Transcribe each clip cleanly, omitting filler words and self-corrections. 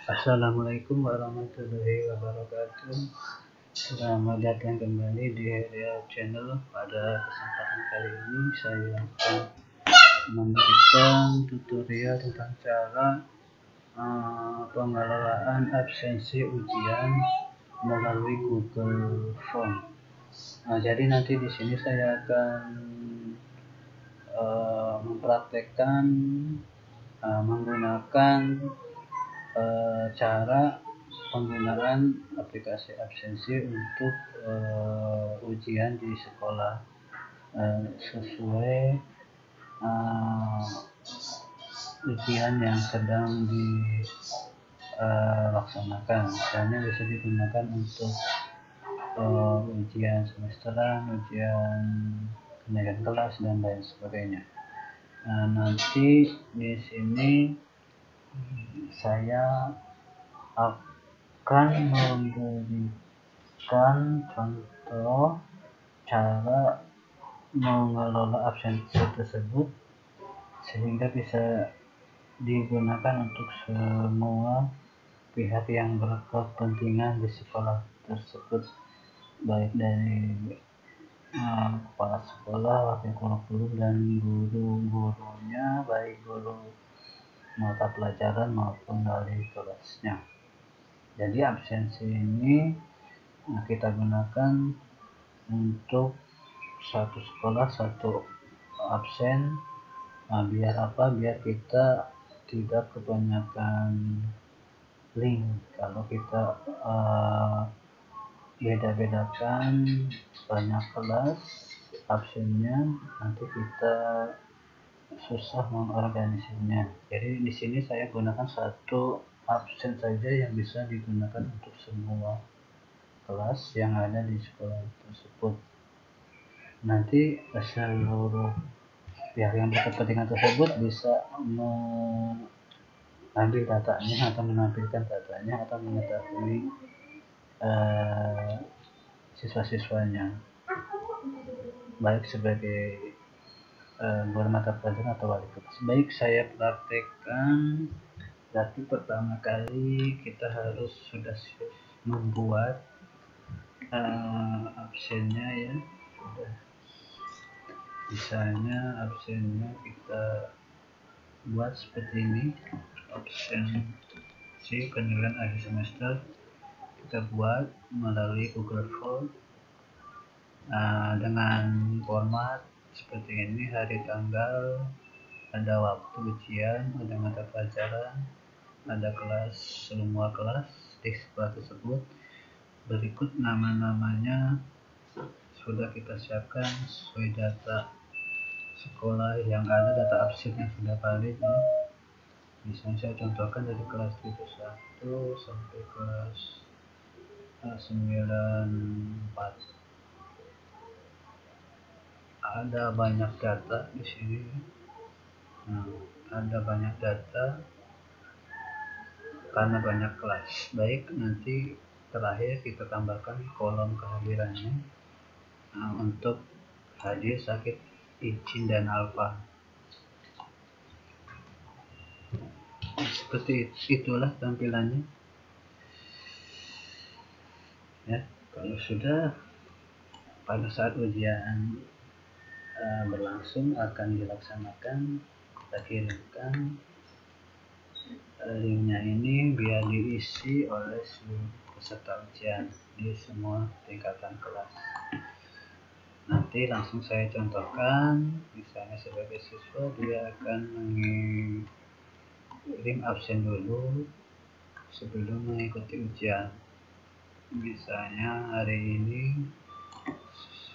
Assalamualaikum warahmatullahi wabarakatuh. Selamat datang kembali di Heria Channel. Pada kesempatan kali ini saya akan memberikan tutorial tentang cara pengelolaan absensi ujian melalui Google Form. Jadi nanti di sini saya akan mempraktekkan menggunakan cara penggunaan aplikasi absensi untuk ujian di sekolah sesuai ujian yang sedang dilaksanakan. Misalnya bisa digunakan untuk ujian semesteran, ujian kenaikan kelas dan lain sebagainya. Nanti di sini saya akan memberikan contoh cara mengelola absensi tersebut sehingga bisa digunakan untuk semua pihak yang berkepentingan di sekolah tersebut, baik dari kepala sekolah, wakil guru dan guru-gurunya, baik guru mata pelajaran maupun wali kelasnya. Jadi absensi ini kita gunakan untuk satu sekolah satu absen. Biar apa? Biar kita tidak kebanyakan link. Kalau kita beda-bedakan banyak kelas absennya, nanti kita susah mengorganisasinya. Jadi di sini saya gunakan satu absen saja yang bisa digunakan untuk semua kelas yang ada di sekolah tersebut. Nanti seluruh pihak yang berkepentingan tersebut bisa mengambil datanya atau menampilkan datanya atau mengetahui siswa-siswanya, baik sebagai guru mata pelajaran atau wali kelas. Baik, saya praktekkan. Berarti pertama kali kita harus sudah membuat absennya ya. Misalnya absennya kita buat seperti ini, absensi penilaian akhir semester kita buat melalui Google Form dengan format seperti ini: hari, tanggal, ada waktu ujian, ada mata pelajaran, ada kelas, semua kelas di sekolah tersebut. Berikut nama-namanya sudah kita siapkan sesuai data sekolah yang ada, data absen yang sudah valid ya. Misalnya saya contohkan dari kelas 71 sampai kelas 94. Ada banyak data di sini. Ada banyak data karena banyak kelas. Baik, nanti terakhir kita tambahkan kolom kehadirannya untuk hadir, sakit, izin, dan alfa. Seperti itulah tampilannya ya. Kalau sudah, pada saat ujian berlangsung akan dilaksanakan, kita kirimkan linknya ini biar diisi oleh seluruh peserta ujian di semua tingkatan kelas. Nanti langsung saya contohkan. Misalnya sebagai siswa, dia akan mengirim absen dulu sebelum mengikuti ujian. Misalnya hari ini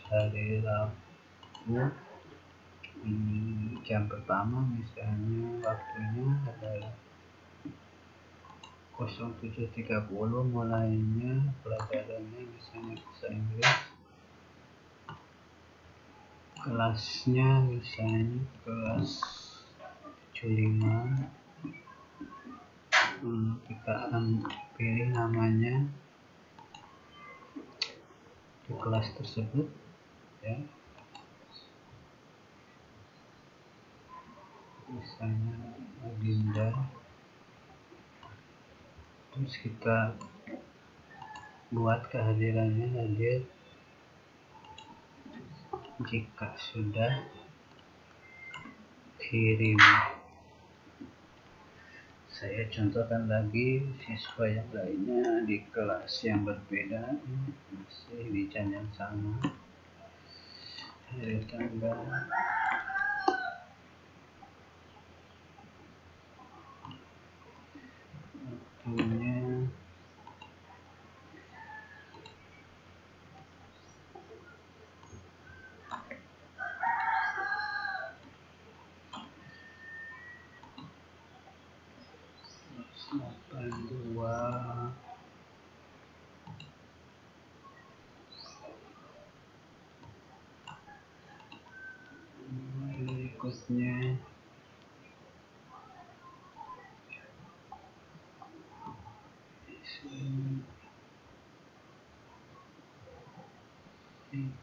hari Rabu, jam pertama misalnya waktunya adalah 07.30, mulainya pelajarannya misalnya bahasa Inggris, kelasnya misalnya kelas 75. Kita akan pilih namanya di kelas tersebut ya, misalnya Dinda. terus kita buat kehadirannya hadir. Jika sudah, kirim. Saya contohkan lagi siswa yang lainnya di kelas yang berbeda, masih di jam yang sama, hari tanggal, waktunya, dua. Berikutnya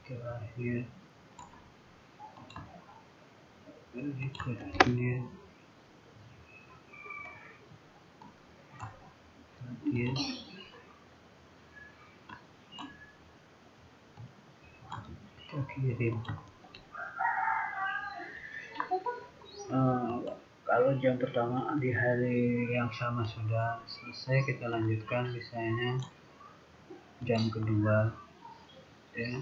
terakhir, berikutnya hadir, kita kirim. Kalau jam pertama di hari yang sama sudah selesai, kita lanjutkan misalnya jam kedua, ya.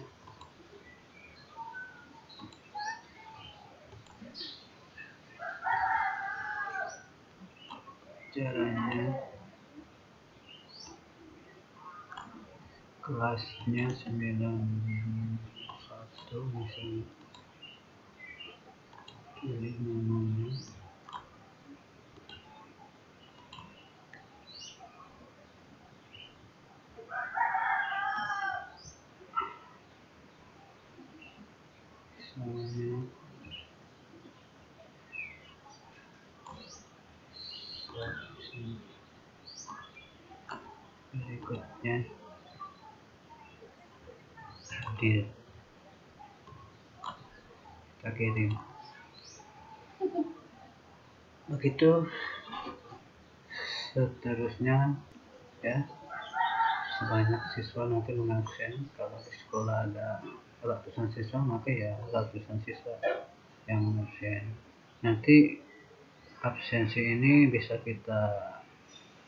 Caranya kelasnya 91 misalnya, pilih namanya, misalnya berikutnya hadir, kita kirim. Begitu seterusnya, ya. Sebanyak siswa nanti mengabsen. Kalau di sekolah ada ratusan siswa, maka ya ratusan siswa yang mengabsen. Nanti absensi ini bisa kita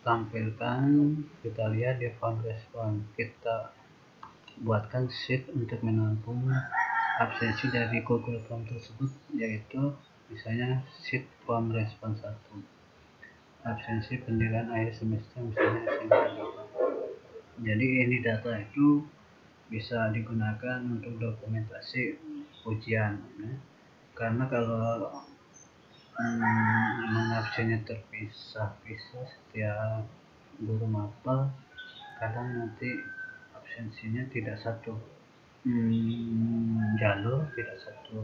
tampilkan, kita lihat di form respon. Kita buatkan sheet untuk menampung absensi dari Google Form tersebut, yaitu misalnya sheet form respon 1, absensi penilaian akhir semester, misalnya SMK 8. Jadi ini data itu bisa digunakan untuk dokumentasi ujian, ya. Karena kalau mengabsennya terpisah-pisah setiap guru mapel, kadang nanti absensinya tidak satu jalur, tidak satu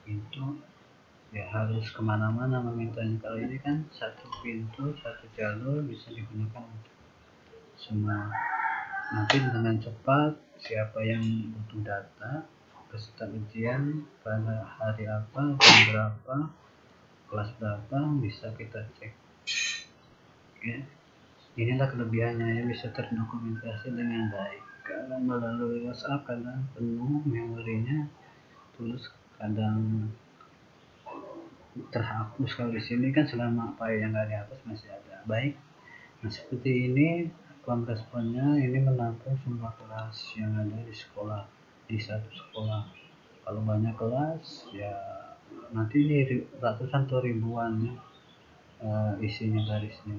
pintu, ya harus kemana-mana memintanya. Kalau ini kan satu pintu, satu jalur, bisa digunakan untuk semua. Nanti dengan cepat, siapa yang butuh data peserta ujian pada hari apa, jam berapa, kelas berapa, bisa kita cek, ya. Inilah kelebihannya, ya, bisa terdokumentasi dengan baik. Kalau melalui WhatsApp kadang penuh memorinya, terus kadang terhapus. Kalau di sini kan selama file yang nggak dihapus masih ada. Baik, nah seperti ini form responnya. Ini menampung semua kelas yang ada di sekolah, di satu sekolah. Kalau banyak kelas, ya nanti ini ratusan atau ribuan, ya, isinya garisnya.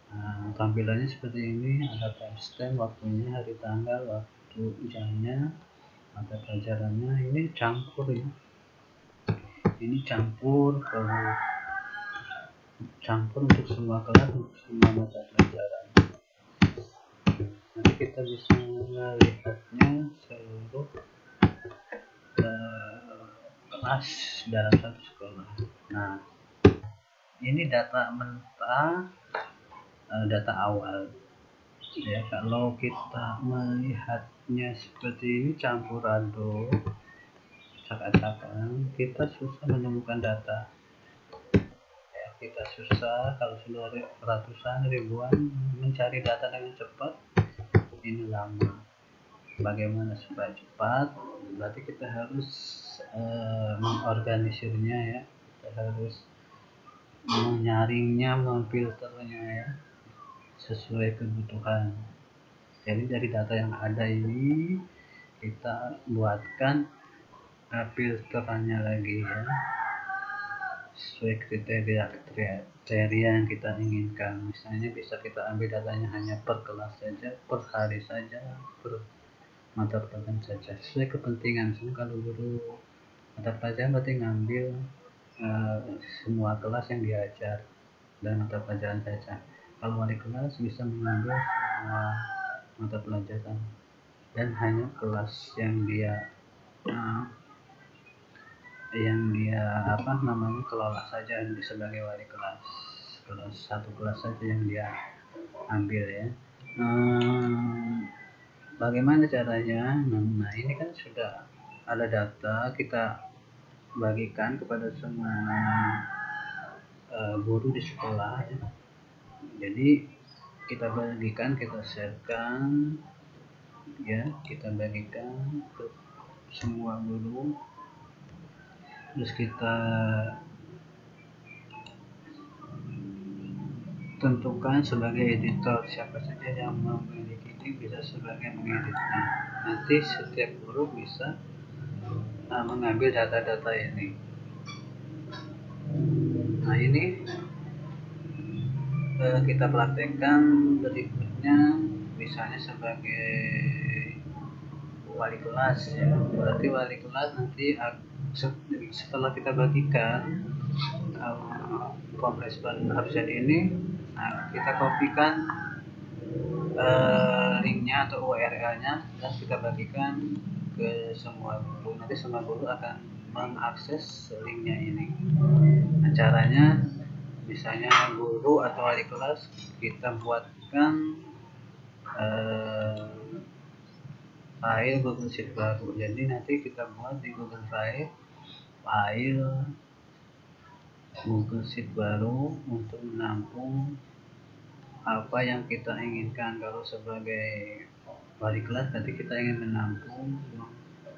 Nah, tampilannya seperti ini, ada timestamp, waktunya, hari tanggal, waktu jamnya, mata pelajarannya. Ini campur, ya. Ini campur untuk semua kelas, untuk semua mata pelajaran. Nanti kita bisa melihatnya seluruh kelas dalam satu sekolah. Nah, ini data mentah, data awal, ya. Kalau kita melihatnya seperti ini campur aduk, acak-acakan, kita susah menemukan data, ya. kita susah kalau sudah ratusan ribuan mencari data dengan cepat, ini lama. Bagaimana supaya cepat? Berarti kita harus mengorganisirnya ya, kita harus menyaringnya, memfilternya ya, sesuai kebutuhan. Jadi dari data yang ada ini kita buatkan filterannya lagi ya, sesuai kriteria yang kita inginkan. Misalnya bisa kita ambil datanya hanya per kelas saja, per hari saja, per mata pelajaran saja, sesuai kepentingan. Misalnya kalau guru mata pelajaran berarti ngambil semua kelas yang diajar dan mata pelajaran saja. Kalau wali kelas bisa mengambil semua mata pelajaran dan hanya kelas yang dia kelola saja sebagai wali kelas. Satu kelas saja yang dia ambil ya. Bagaimana caranya? Nah ini kan sudah ada data, kita bagikan kepada semua guru di sekolah ya. Jadi kita bagikan, kita sharekan ya, kita bagikan ke semua guru, terus kita tentukan sebagai editor, siapa saja yang memiliki ini bisa sebagai mengeditnya. Nanti setiap guru bisa mengambil data-data ini. Nah ini kita praktekkan berikutnya, misalnya sebagai wali kelas ya. Berarti wali kelas nanti setelah kita bagikan form respon absen ini, nah, kita kopikan linknya atau URL-nya dan kita bagikan ke semua guru. Nanti semua guru akan mengakses linknya ini. Nah, caranya misalnya guru atau wali kelas kita buatkan file Google Sheet baru. Jadi nanti kita buat di Google Drive file Google Sheet baru untuk menampung apa yang kita inginkan. Kalau sebagai wali kelas nanti kita ingin menampung,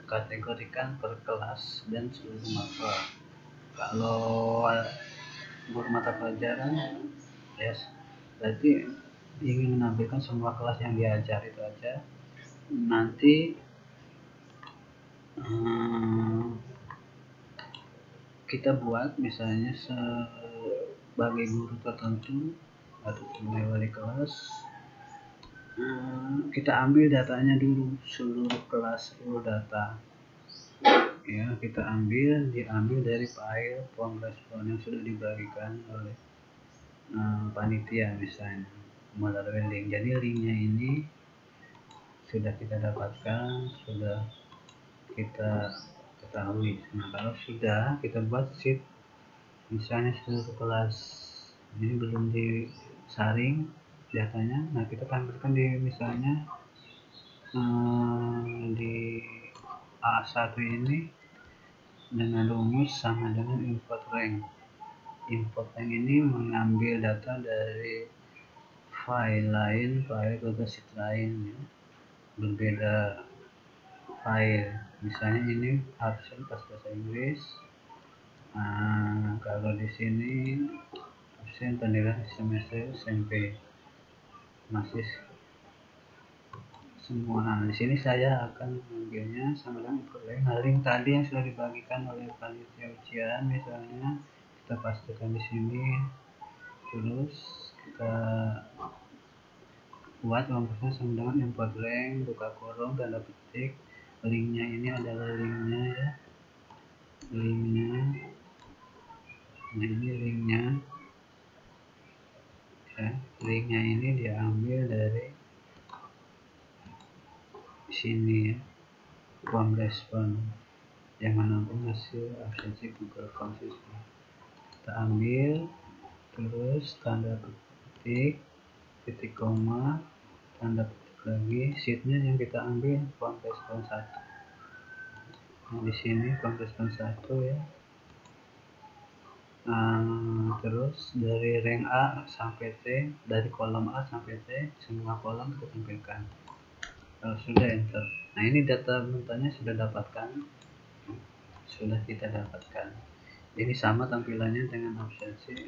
kategorikan per kelas dan seluruh mata. Kalau guru mata pelajaran yes, berarti ingin menampilkan semua kelas yang diajar itu aja. Nanti kita buat misalnya sebagai guru tertentu atau sebagai wali kelas, kita ambil datanya dulu, seluruh kelas, seluruh data ya, kita diambil dari file form respon yang sudah dibagikan oleh panitia misalnya melalui link. Jadi linknya ini sudah kita dapatkan, sudah kita ketahui. Nah kalau sudah kita buat sheet misalnya seluruh kelas, ini belum disaring datanya, nah kita tampilkan di misalnya di A1 ini dengan rumus sama dengan import rank. Import rank ini mengambil data dari file lain, file Google Sheet lain ya, berbeda file. Misalnya ini absen pas bahasa Inggris. Nah, kalau di sini absen pendidikan semester SMP masih semua. Nah, di sini saya akan mengambilnya sama dengan link tadi yang sudah dibagikan oleh panitia ujian. Misalnya kita pastikan di sini, terus kita buat rumusnya sama dengan import rank, buka kurung, tanda petik. Linknya ini adalah linknya ya, linknya. Nah ini linknya ya, linknya ini diambil dari sini ya, form respon yang menampung hasil absensi Google Form System. Kita ambil, terus tanda petik, titik koma, tanda petik lagi, sheetnya yang kita ambil form respon 1. Nah di sini form respon 1 ya, Terus dari rank A sampai T, dari kolom A sampai T, semua kolom kita tampilkan. Kalau sudah enter, nah ini data mentahnya sudah kita dapatkan. Ini sama tampilannya dengan absensi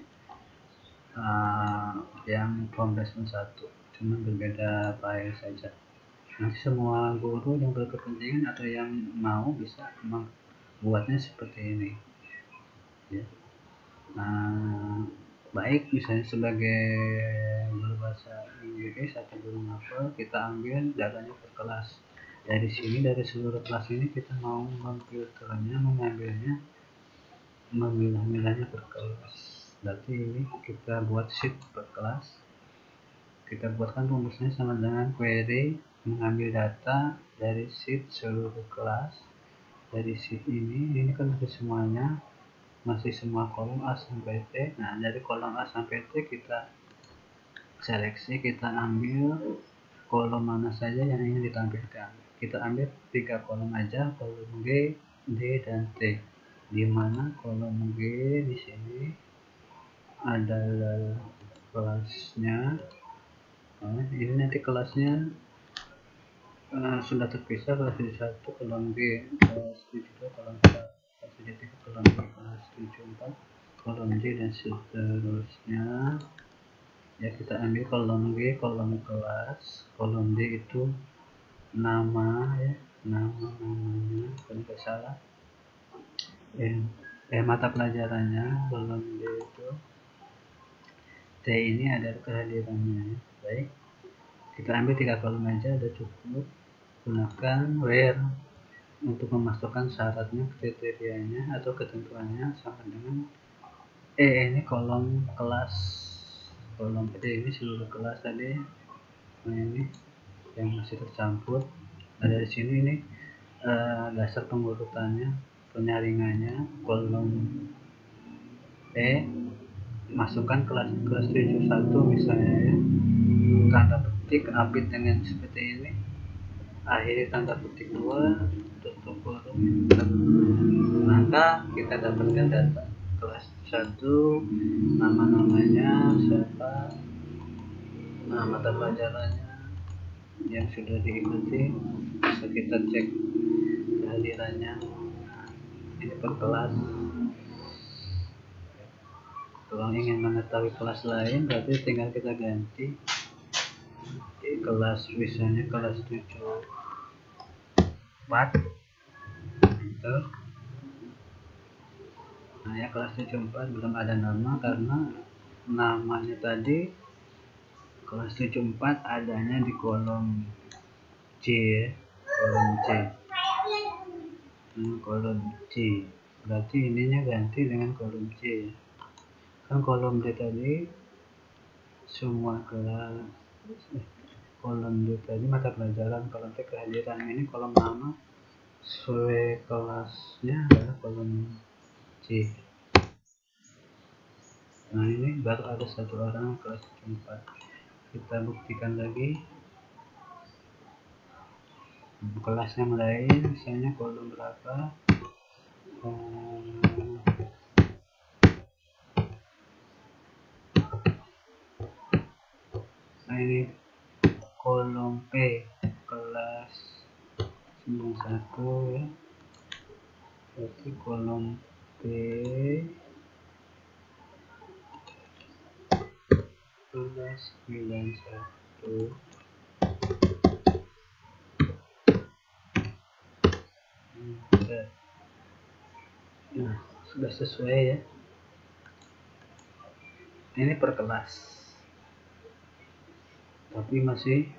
yang form respon 1, cuma berbeda file saja. Nanti semua guru yang berkepentingan atau yang mau bisa membuatnya seperti ini ya. Baik misalnya sebagai guru bahasa Inggris atau guru novel, kita ambil datanya per kelas. Dari sini, dari seluruh kelas ini kita mau memfilternya, memilah-milahnya per kelas. Berarti ini kita buat sheet per kelas. Kita buatkan rumusnya sama dengan query mengambil data dari sheet seluruh kelas. Dari sheet ini kan masih semuanya, masih semua kolom A sampai T. Nah, dari kolom A sampai T kita seleksi, kita ambil kolom mana saja yang ingin ditampilkan. Kita ambil 3 kolom aja, kolom G, D, dan T. Di mana kolom G di sini adalah kelasnya. Ini nanti kelasnya sudah terpisah, kelas 1 kolom G, kelas 72 kolom 4, kelas 73 kolom B, kelas 74 kolom J, dan seterusnya ya. Kita ambil kolom G, kolom kelas, kolom D itu nama ya, namanya kalau tidak salah mata pelajarannya. Kolom D itu T ini ada kehadirannya ya. Baik, kita ambil 3 kolom aja, udah cukup. Gunakan where untuk memasukkan syaratnya, kriterianya atau ketentuannya sama dengan ini kolom kelas, kolom D ini seluruh kelas tadi. Nah, ini yang masih tercampur. Nah, dari sini ini dasar pengurutannya, penyaringannya. Kolom E masukkan kelas 71 misalnya ya, tanda petik update dengan seperti ini, akhiri tanda petik 2, tutup kurung, maka kita dapatkan data kelas 1, nama-namanya siapa, mata pelajarannya yang sudah diikuti, bisa kita cek kehadirannya. Ini per kelas. Kalau ingin mengetahui kelas lain, berarti tinggal kita ganti kelas, misalnya kelas 74 gitu. Nah ya, kelas 74 belum ada nama karena namanya tadi kelas 74 adanya di kolom C ya, kolom C. Kolom C, berarti ininya ganti dengan kolom C. Kan kolom D tadi semua kelas, kolom D tadi mata pelajaran, kolom T kehadiran. Ini kolom nama sesuai kelasnya adalah kolom C. Nah, ini baru ada 1 orang kelas 4. Kita buktikan lagi kelas yang lain, misalnya kolom berapa. Nah, ini kolom P kelas 91 ya, berarti kolom P kelas 91. Nah, sudah sesuai ya. Ini per kelas, tapi masih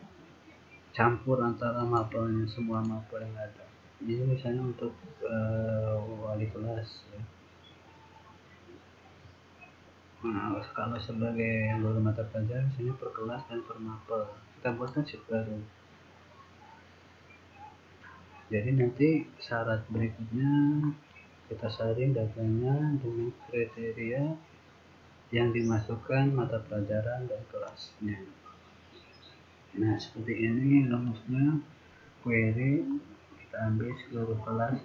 campur antara mapelnya, semua mapel yang ada. Ini misalnya untuk wali kelas ya. Nah, kalau sebagai guru mata pelajaran misalnya per kelas dan per mapel, kita buatkan sheet baru. Jadi nanti syarat berikutnya kita saring datanya dengan kriteria yang dimasukkan mata pelajaran dan kelasnya. Nah, seperti ini rumusnya. Query, kita ambil seluruh kelas,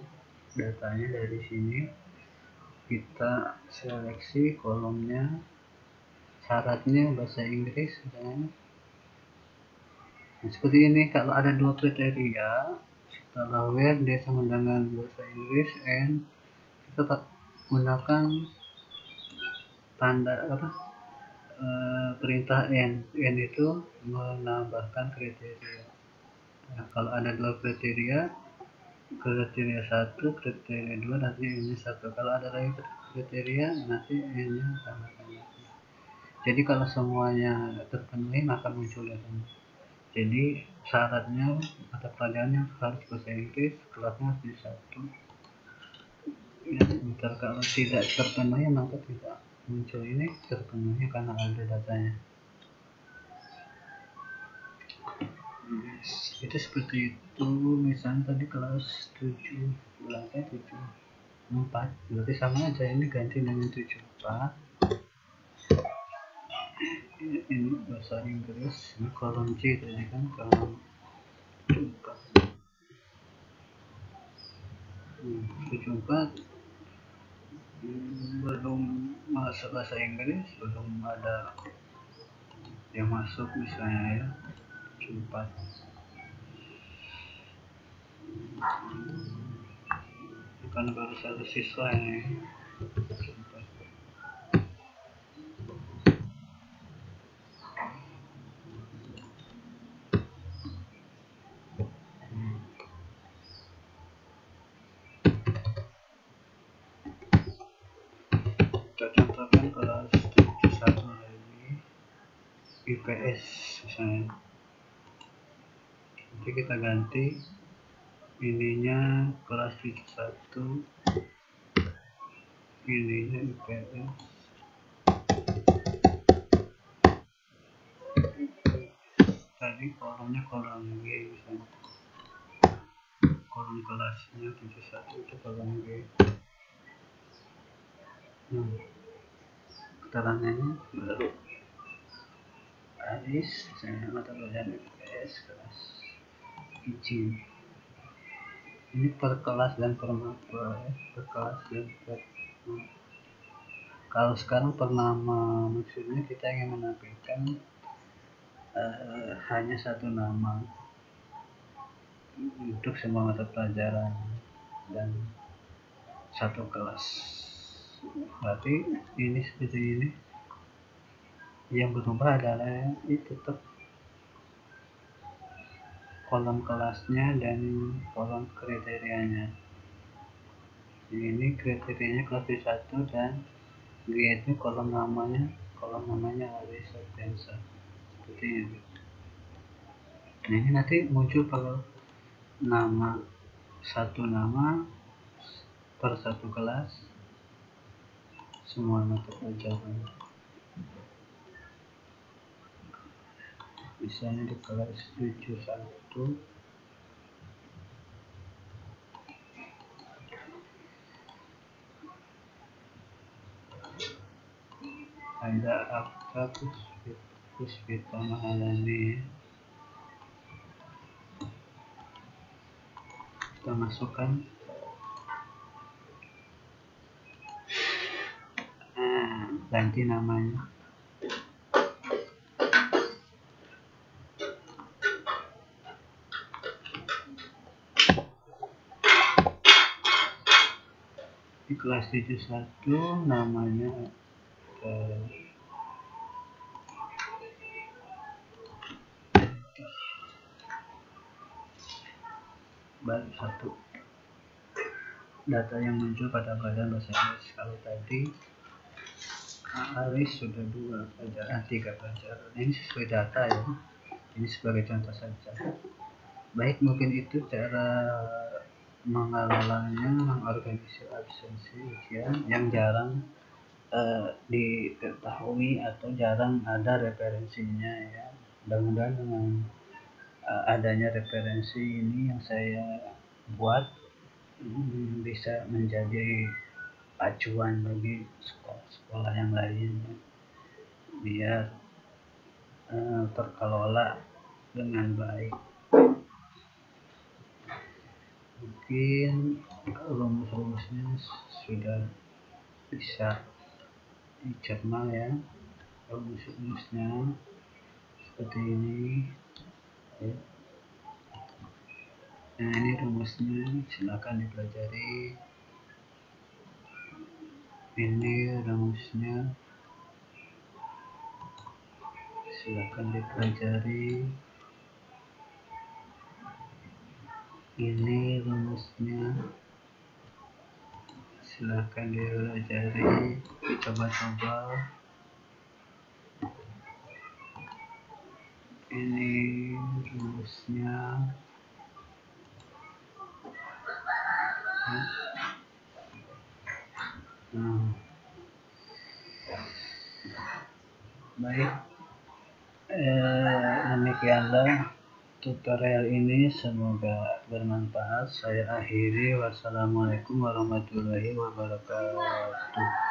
datanya dari sini, kita seleksi kolomnya, syaratnya bahasa Inggris misalnya. Nah, seperti ini. Kalau ada dua kriteria, setelah where dia sama dengan bahasa Inggris and, kita gunakan tanda perintah n itu menambahkan kriteria. Nah, kalau ada dua kriteria 1, kriteria 2, nanti ini 1. Kalau ada lagi kriteria, nanti ini tambahkan lagi. Jadi kalau semuanya terpenuhi maka muncul ya teman. Jadi syaratnya mata pelajarannya harus bahasa Inggris, kelasnya harus di 1. Ya, kalau tidak terpenuhi maka tidak muncul. Ini terpenuhi karena ada datanya. Yes, itu seperti itu. Misalnya tadi kelas 7 lantai 74, berarti sama aja, ini ganti dengan 74. Ini bahasa Inggris, ini kolom C tadi kan, kolom 74. 74 belum masuk bahasa Inggris, belum ada yang masuk misalnya ya 74. Bukan baru 1 siswa ini. Kita contohkan kelas 71 lagi, IPS misalnya. Nanti kita ganti ininya kelas 71, ininya IPS. Tadi kolomnya kolom G misalnya. Kolom kelasnya 71 itu kolom G. Keterangannya baru Aris, saya mata pelajaran IPS kelas izin. Ini per kelas dan per mata, per kelas dan per. Kalau sekarang per nama, maksudnya kita ingin menampilkan hanya satu nama untuk semua mata pelajaran dan satu kelas. Berarti ini seperti ini. Yang berubah adalah ini tetap kolom kelasnya dan kolom kriterianya. Ini kriterianya kelas 1 dan G itu kolom namanya Aris Septensa. Seperti ini. Nah, ini nanti muncul kalau satu nama per satu kelas, semua mata pelajaran. Misalnya di kelas 71 ada Akta Puspita Mahalani. Kita masukkan ganti namanya. Di kelas 71 namanya baru 1 data yang muncul pada badan bahasa Inggris. Kalau tadi Aris sudah 2 pelajaran, 3 pelajaran. Ini sesuai data ya, ini sebagai contoh saja. Baik, mungkin itu cara mengelolanya, mengorganisir absensi ujian yang jarang diketahui atau jarang ada referensinya ya. Mudah-mudahan dengan adanya referensi ini yang saya buat bisa menjadi acuan bagi sekolah-sekolah yang lain biar terkelola dengan baik. Mungkin rumus-rumusnya sudah bisa dicerna ya rumus-rumusnya seperti ini ya. Nah, ini rumusnya, silakan dipelajari. Ini rumusnya, silakan dipelajari. Ini rumusnya, silakan dipelajari, dicoba-coba. Ini rumusnya. Baik, demikianlah tutorial ini, semoga bermanfaat. Saya akhiri, wassalamualaikum warahmatullahi wabarakatuh.